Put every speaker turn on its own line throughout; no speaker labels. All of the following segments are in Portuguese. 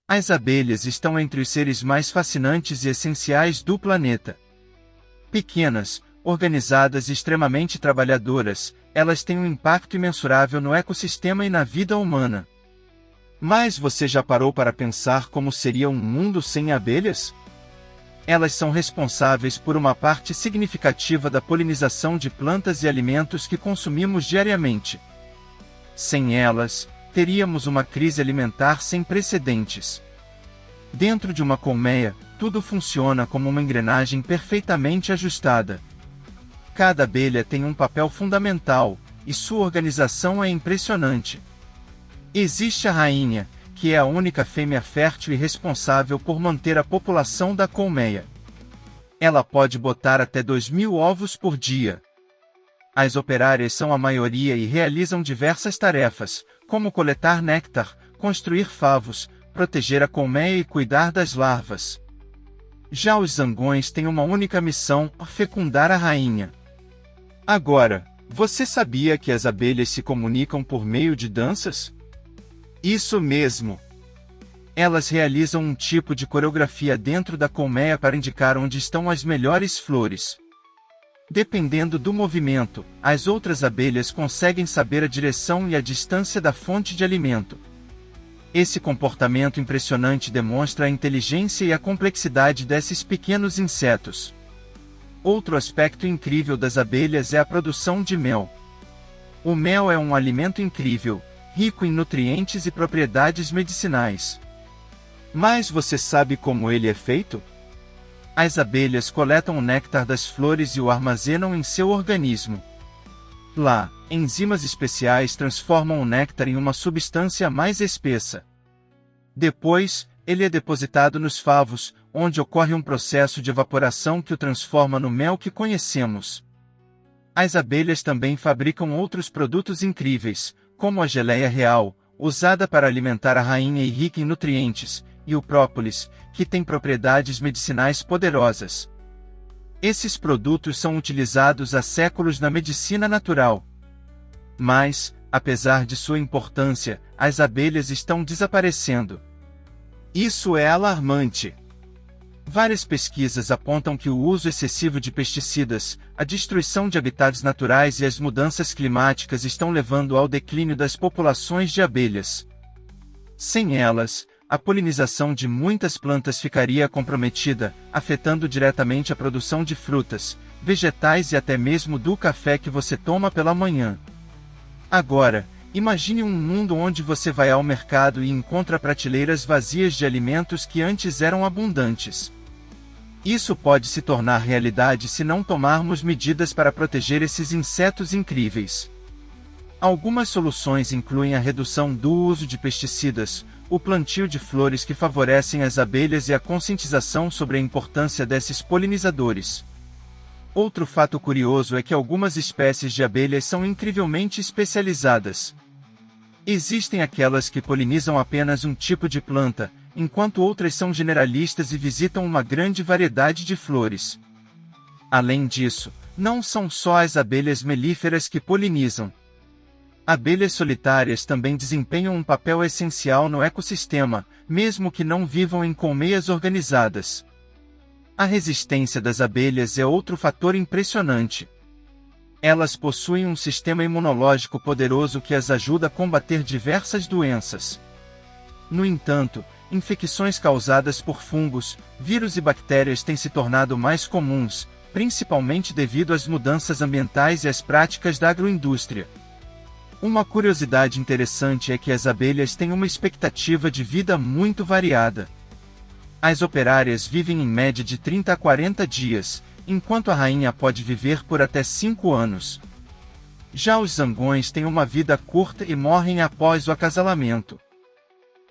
As abelhas estão entre os seres mais fascinantes e essenciais do planeta. Pequenas, organizadas e extremamente trabalhadoras, elas têm um impacto imensurável no ecossistema e na vida humana. Mas você já parou para pensar como seria um mundo sem abelhas? Elas são responsáveis por uma parte significativa da polinização de plantas e alimentos que consumimos diariamente. Sem elas, teríamos uma crise alimentar sem precedentes. Dentro de uma colmeia, tudo funciona como uma engrenagem perfeitamente ajustada. Cada abelha tem um papel fundamental, e sua organização é impressionante. Existe a rainha, que é a única fêmea fértil e responsável por manter a população da colmeia. Ela pode botar até 2.000 ovos por dia. As operárias são a maioria e realizam diversas tarefas, como coletar néctar, construir favos, proteger a colmeia e cuidar das larvas. Já os zangões têm uma única missão: fecundar a rainha. Agora, você sabia que as abelhas se comunicam por meio de danças? Isso mesmo! Elas realizam um tipo de coreografia dentro da colmeia para indicar onde estão as melhores flores. Dependendo do movimento, as outras abelhas conseguem saber a direção e a distância da fonte de alimento. Esse comportamento impressionante demonstra a inteligência e a complexidade desses pequenos insetos. Outro aspecto incrível das abelhas é a produção de mel. O mel é um alimento incrível, rico em nutrientes e propriedades medicinais. Mas você sabe como ele é feito? As abelhas coletam o néctar das flores e o armazenam em seu organismo. Lá, enzimas especiais transformam o néctar em uma substância mais espessa. Depois, ele é depositado nos favos, onde ocorre um processo de evaporação que o transforma no mel que conhecemos. As abelhas também fabricam outros produtos incríveis, como a geleia real, usada para alimentar a rainha e rica em nutrientes, e o própolis, que tem propriedades medicinais poderosas. Esses produtos são utilizados há séculos na medicina natural. Mas, apesar de sua importância, as abelhas estão desaparecendo. Isso é alarmante. Várias pesquisas apontam que o uso excessivo de pesticidas, a destruição de habitats naturais e as mudanças climáticas estão levando ao declínio das populações de abelhas. Sem elas, a polinização de muitas plantas ficaria comprometida, afetando diretamente a produção de frutas, vegetais e até mesmo do café que você toma pela manhã. Agora, imagine um mundo onde você vai ao mercado e encontra prateleiras vazias de alimentos que antes eram abundantes. Isso pode se tornar realidade se não tomarmos medidas para proteger esses insetos incríveis. Algumas soluções incluem a redução do uso de pesticidas, o plantio de flores que favorecem as abelhas e a conscientização sobre a importância desses polinizadores. Outro fato curioso é que algumas espécies de abelhas são incrivelmente especializadas. Existem aquelas que polinizam apenas um tipo de planta, enquanto outras são generalistas e visitam uma grande variedade de flores. Além disso, não são só as abelhas melíferas que polinizam. Abelhas solitárias também desempenham um papel essencial no ecossistema, mesmo que não vivam em colmeias organizadas. A resistência das abelhas é outro fator impressionante. Elas possuem um sistema imunológico poderoso que as ajuda a combater diversas doenças. No entanto, infecções causadas por fungos, vírus e bactérias têm se tornado mais comuns, principalmente devido às mudanças ambientais e às práticas da agroindústria. Uma curiosidade interessante é que as abelhas têm uma expectativa de vida muito variada. As operárias vivem em média de 30 a 40 dias, enquanto a rainha pode viver por até 5 anos. Já os zangões têm uma vida curta e morrem após o acasalamento.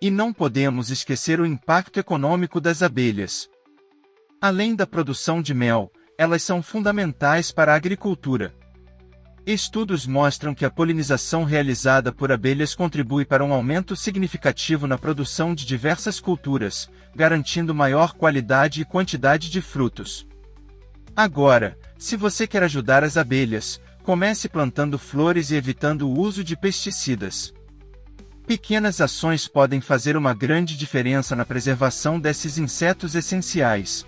E não podemos esquecer o impacto econômico das abelhas. Além da produção de mel, elas são fundamentais para a agricultura. Estudos mostram que a polinização realizada por abelhas contribui para um aumento significativo na produção de diversas culturas, garantindo maior qualidade e quantidade de frutos. Agora, se você quer ajudar as abelhas, comece plantando flores e evitando o uso de pesticidas. Pequenas ações podem fazer uma grande diferença na preservação desses insetos essenciais.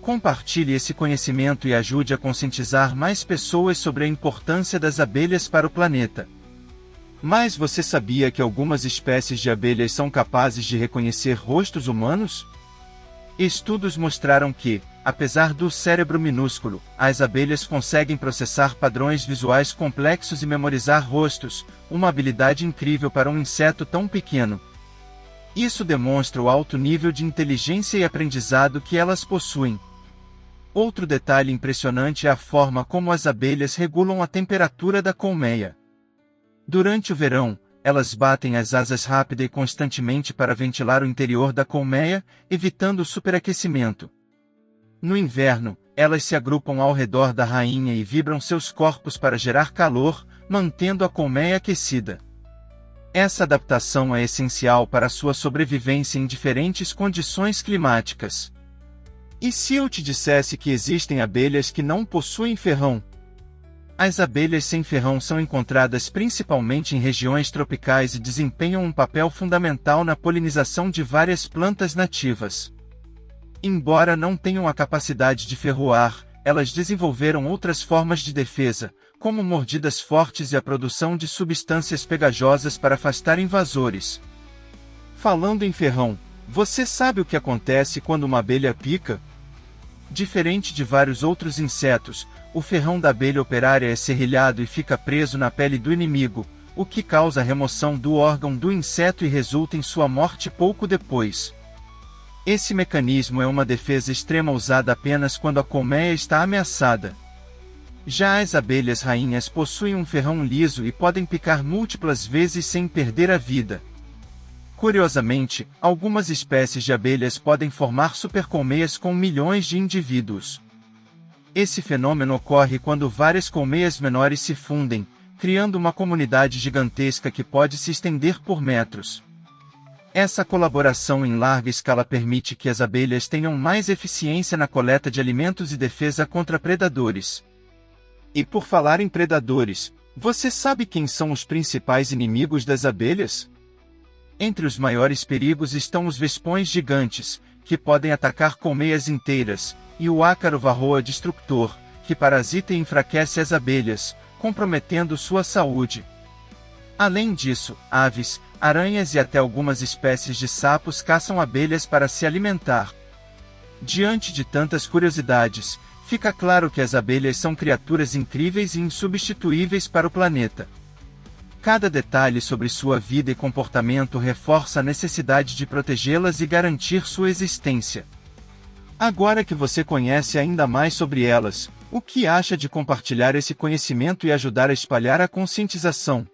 Compartilhe esse conhecimento e ajude a conscientizar mais pessoas sobre a importância das abelhas para o planeta. Mas você sabia que algumas espécies de abelhas são capazes de reconhecer rostos humanos? Estudos mostraram que, apesar do cérebro minúsculo, as abelhas conseguem processar padrões visuais complexos e memorizar rostos, uma habilidade incrível para um inseto tão pequeno. Isso demonstra o alto nível de inteligência e aprendizado que elas possuem. Outro detalhe impressionante é a forma como as abelhas regulam a temperatura da colmeia. Durante o verão, elas batem as asas rápida e constantemente para ventilar o interior da colmeia, evitando o superaquecimento. No inverno, elas se agrupam ao redor da rainha e vibram seus corpos para gerar calor, mantendo a colmeia aquecida. Essa adaptação é essencial para sua sobrevivência em diferentes condições climáticas. E se eu te dissesse que existem abelhas que não possuem ferrão? As abelhas sem ferrão são encontradas principalmente em regiões tropicais e desempenham um papel fundamental na polinização de várias plantas nativas. Embora não tenham a capacidade de ferroar, elas desenvolveram outras formas de defesa, como mordidas fortes e a produção de substâncias pegajosas para afastar invasores. Falando em ferrão, você sabe o que acontece quando uma abelha pica? Diferente de vários outros insetos, o ferrão da abelha operária é serrilhado e fica preso na pele do inimigo, o que causa a remoção do órgão do inseto e resulta em sua morte pouco depois. Esse mecanismo é uma defesa extrema usada apenas quando a colmeia está ameaçada. Já as abelhas rainhas possuem um ferrão liso e podem picar múltiplas vezes sem perder a vida. Curiosamente, algumas espécies de abelhas podem formar supercolmeias com milhões de indivíduos. Esse fenômeno ocorre quando várias colmeias menores se fundem, criando uma comunidade gigantesca que pode se estender por metros. Essa colaboração em larga escala permite que as abelhas tenham mais eficiência na coleta de alimentos e defesa contra predadores. E por falar em predadores, você sabe quem são os principais inimigos das abelhas? Entre os maiores perigos estão os vespões gigantes, que podem atacar colmeias inteiras, e o ácaro varroa destructor, que parasita e enfraquece as abelhas, comprometendo sua saúde. Além disso, aves, aranhas e até algumas espécies de sapos caçam abelhas para se alimentar. Diante de tantas curiosidades, fica claro que as abelhas são criaturas incríveis e insubstituíveis para o planeta. Cada detalhe sobre sua vida e comportamento reforça a necessidade de protegê-las e garantir sua existência. Agora que você conhece ainda mais sobre elas, o que acha de compartilhar esse conhecimento e ajudar a espalhar a conscientização?